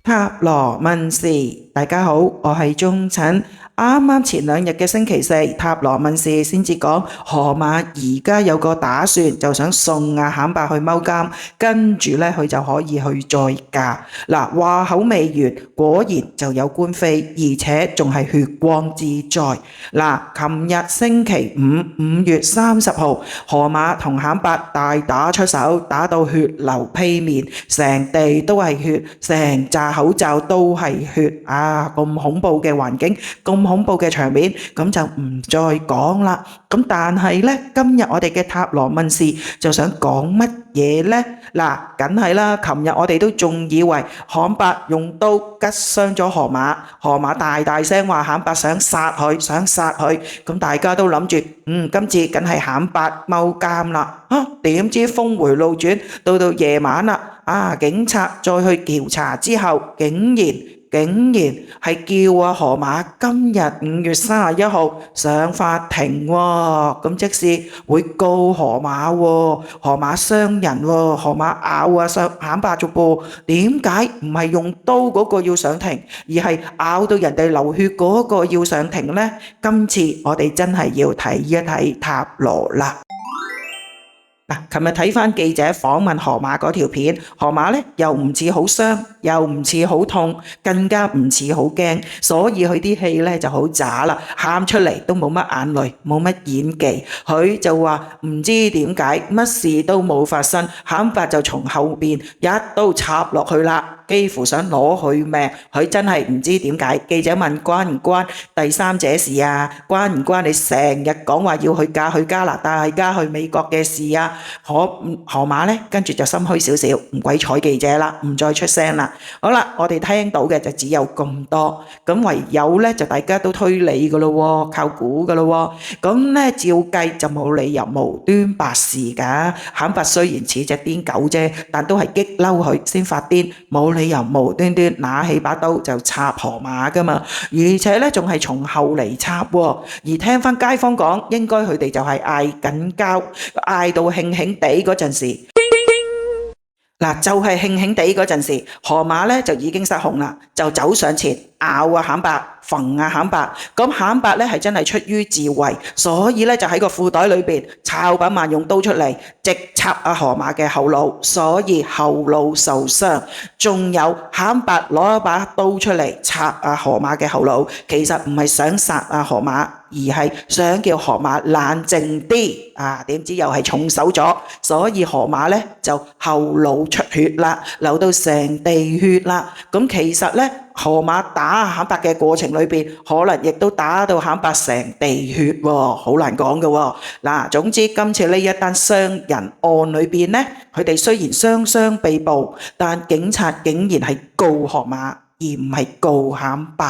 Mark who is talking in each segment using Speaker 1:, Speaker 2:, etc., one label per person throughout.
Speaker 1: 塔羅問事，大家好，我係鐘陳。啱啱前兩日嘅星期四，塔羅問事先至講河馬而家有個打算，就想送阿坎伯去踎監，跟住呢，佢就可以去再嫁。嗱，話口未完，果然就有官非，而且仲係血光之災。嗱，琴日星期五5月30號，河馬同坎伯大打出手，打到血流披面，成地都係血，成紮口罩都係血啊！咁恐怖嘅環境，咁恐怖嘅場面，咁就唔再講啦。咁但係呢，今日我哋嘅塔羅問事就想講乜嘢呢？嗱，梗係啦，琴日我哋都仲以為坎伯用刀拮傷咗河馬，河馬大大聲話坎伯想殺佢，想殺佢。咁大家都諗住，今次梗係坎伯踎監啦。點知峰回路轉，到夜晚啦，警察再去調查之後，竟然係叫河馬今日5月31號上法庭喎。咁即是會告河馬喎，河馬傷人喎，河馬咬上坎伯啫噃。點解唔係用刀嗰個要上庭，而係咬到人哋流血嗰個要上庭呢？今次我哋真係要睇一睇塔羅啦。琴日睇返記者訪問河馬嗰條片，河馬呢又唔似好傷，又唔似好痛，更加唔似好驚，所以佢啲戲呢就好渣啦，喊出嚟都冇乜眼淚，冇乜演技。佢就話唔知點解乜事都冇發生，坎伯就從後邊一刀插落去啦。幾乎想攞佢命，佢真係唔知點解。記者問關唔關第三者事啊？關唔關你成日講話要去嫁去加拿大、嫁去美國嘅事啊？河馬呢，跟住就心虛少少，唔鬼睬記者啦，唔再出聲啦。好啦，我哋聽到嘅就只有咁多，咁唯有呢就大家都推理噶咯，靠估噶咯。咁呢照計就冇理由無端白事噶。坎伯雖然似隻癲狗啫，但都係激嬲佢先發癲，冇理由無端端拿起把刀就插河馬噶嘛，而且咧仲係從後嚟插喎。而聽翻街坊講，應該佢哋就係嗌緊交，嗌到興興地嗰陣時，嗱就係興興地嗰陣時，河馬咧就已經失控啦，就走上前咬坎伯，縫坎伯。咁坎伯咧係真係出於自衛，所以咧就喺個褲袋裏邊抄把萬用刀出嚟，直插河馬嘅後腦，所以後腦受傷。仲有坎伯攞一把刀出嚟插河馬嘅後腦，其實唔係想殺河馬，而係想叫河馬冷靜啲。點知又係重手咗，所以河馬咧就後腦出血啦，流到成地血啦。咁其實咧河馬打坎伯嘅過程裏邊，可能亦都打到坎伯成地血喎，好難講嘅喎。嗱，總之今次呢一單傷人案裏邊呢，佢哋雖然雙雙被捕，但警察竟然係告河馬，而唔係告坎伯。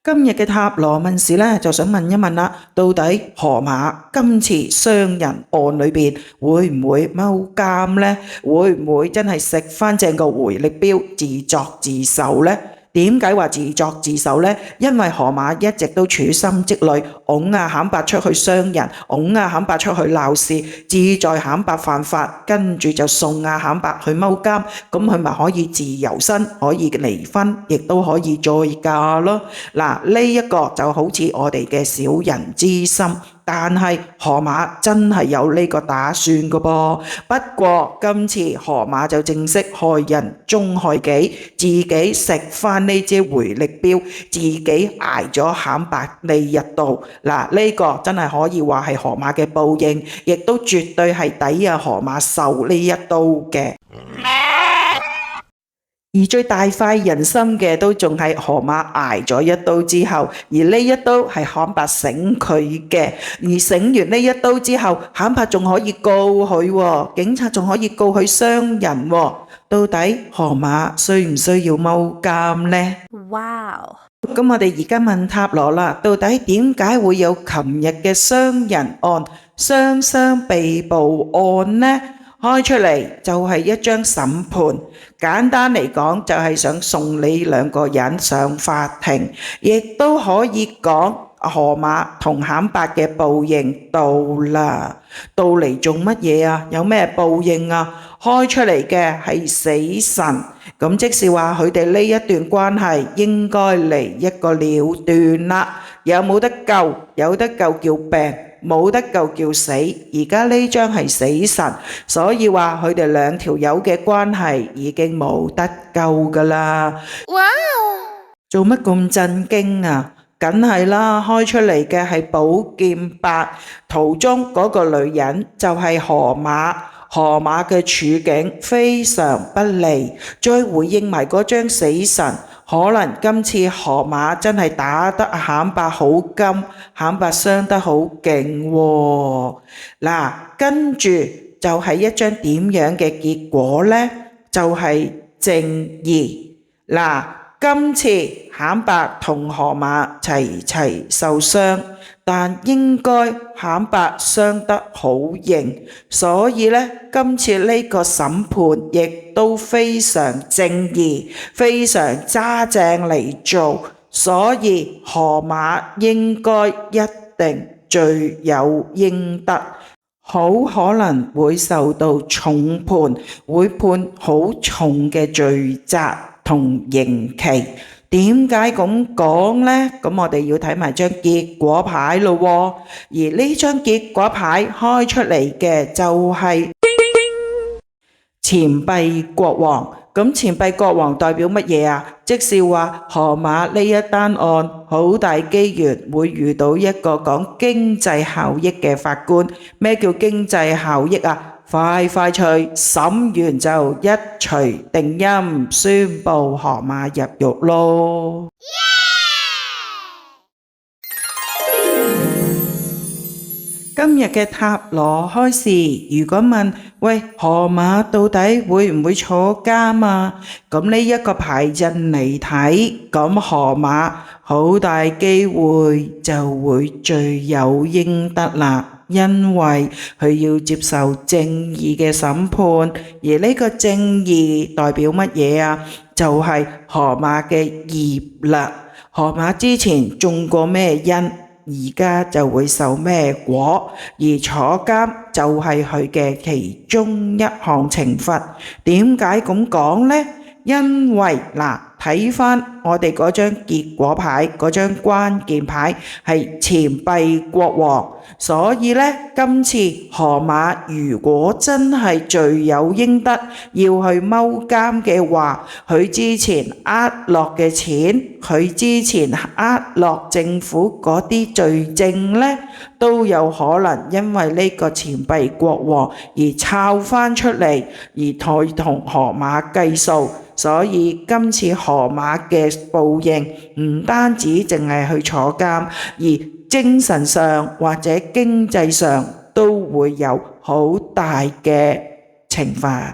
Speaker 1: 今日嘅塔羅問事呢，就想問一問啦，到底河馬今次傷人案裏邊會唔會踎監呢？會唔會真係食返正個回力鏢，自作自受呢？點解話自作自受呢？因為河馬一直都處心積慮，拱坎伯出去傷人，拱坎伯出去鬧事，志在坎伯犯法，跟住就送坎伯去踎監，咁佢咪可以自由身，可以離婚，亦都可以再嫁咯。嗱，呢一個就好似我哋嘅小人之心。但係河馬真係有呢個打算嘅噃，不過今次河馬就正式害人終害己，自己食返呢支回力鏢，自己挨咗坎伯呢一刀。嗱，呢個真係可以話係河馬嘅報應，亦都絕對係抵河馬受呢一刀嘅。而最大快人心嘅都仲係河馬挨咗一刀之後，而呢一刀係坎伯醒佢嘅，而醒完呢一刀之後，坎伯仲可以告佢喎，警察仲可以告佢傷人喎。到底河馬需唔需要踎監呢？
Speaker 2: 哇！
Speaker 1: 咁我哋而家問塔羅啦，到底點解會有琴日嘅傷人案、雙被捕案呢？開出嚟就係一張審判，簡單嚟講就係想送你兩個人上法庭，亦都可以講河馬同坎伯嘅報應到啦。到嚟做乜嘢啊？有咩報應啊？開出嚟嘅係死神，咁即是話佢哋呢一段關係應該嚟一個了斷啦。有冇得救？有得救叫病，冇得救叫死。而家呢張係死神，所以話佢哋兩條友嘅關係已經冇得救噶啦。哇！做乜咁震驚啊？梗係啦，開出嚟嘅係寶劍八，圖中嗰個女人就係河馬。河馬嘅處境非常不利，再回應埋嗰張死神，可能今次河馬真係打得慘白好金，慘白傷得好勁喎。嗱，跟住就係一張點樣嘅結果呢？就係正義。嗱，今次慘白同河馬齊齊受傷，但應該慘白傷得好型，所以呢，今次呢個審判亦都非常正義，非常揸正嚟做，所以河馬應該一定罪有應得，好可能會受到重判，會判好重嘅罪責同刑期。點解咁講呢？咁我哋要睇埋張結果牌咯。而呢張結果牌開出嚟嘅就係錢幣國王。咁錢幣國王代表乜嘢啊？即是話河馬呢一單案好大機緣會遇到一個講經濟效益嘅法官。咩叫經濟效益啊？快快脆，審完就一錘定音，宣布河馬入獄咯。今日嘅塔羅開示，如果問喂，河馬到底會唔會坐監啊？咁呢一個牌陣嚟睇，咁河馬好大機會就會罪有應得啦。因為佢要接受正義嘅審判，而呢個正義代表乜嘢啊？就係河馬嘅業啦。河馬之前種過咩因，而家就會受咩果，而坐監就係佢嘅其中一項懲罰。點解咁講呢？因為嗱，睇返我哋嗰張結果牌，嗰張關鍵牌係錢幣國王，所以呢，今次河馬如果真係罪有應得，要去踎監嘅話，佢之前呃落嘅錢，佢之前呃落政府嗰啲罪證呢，都有可能因為呢個錢幣國王而抄返出嚟，而再同河馬計數。所以今次河馬嘅報應唔單止淨係去坐監，而精神上或者經濟上都會有好大嘅懲罰。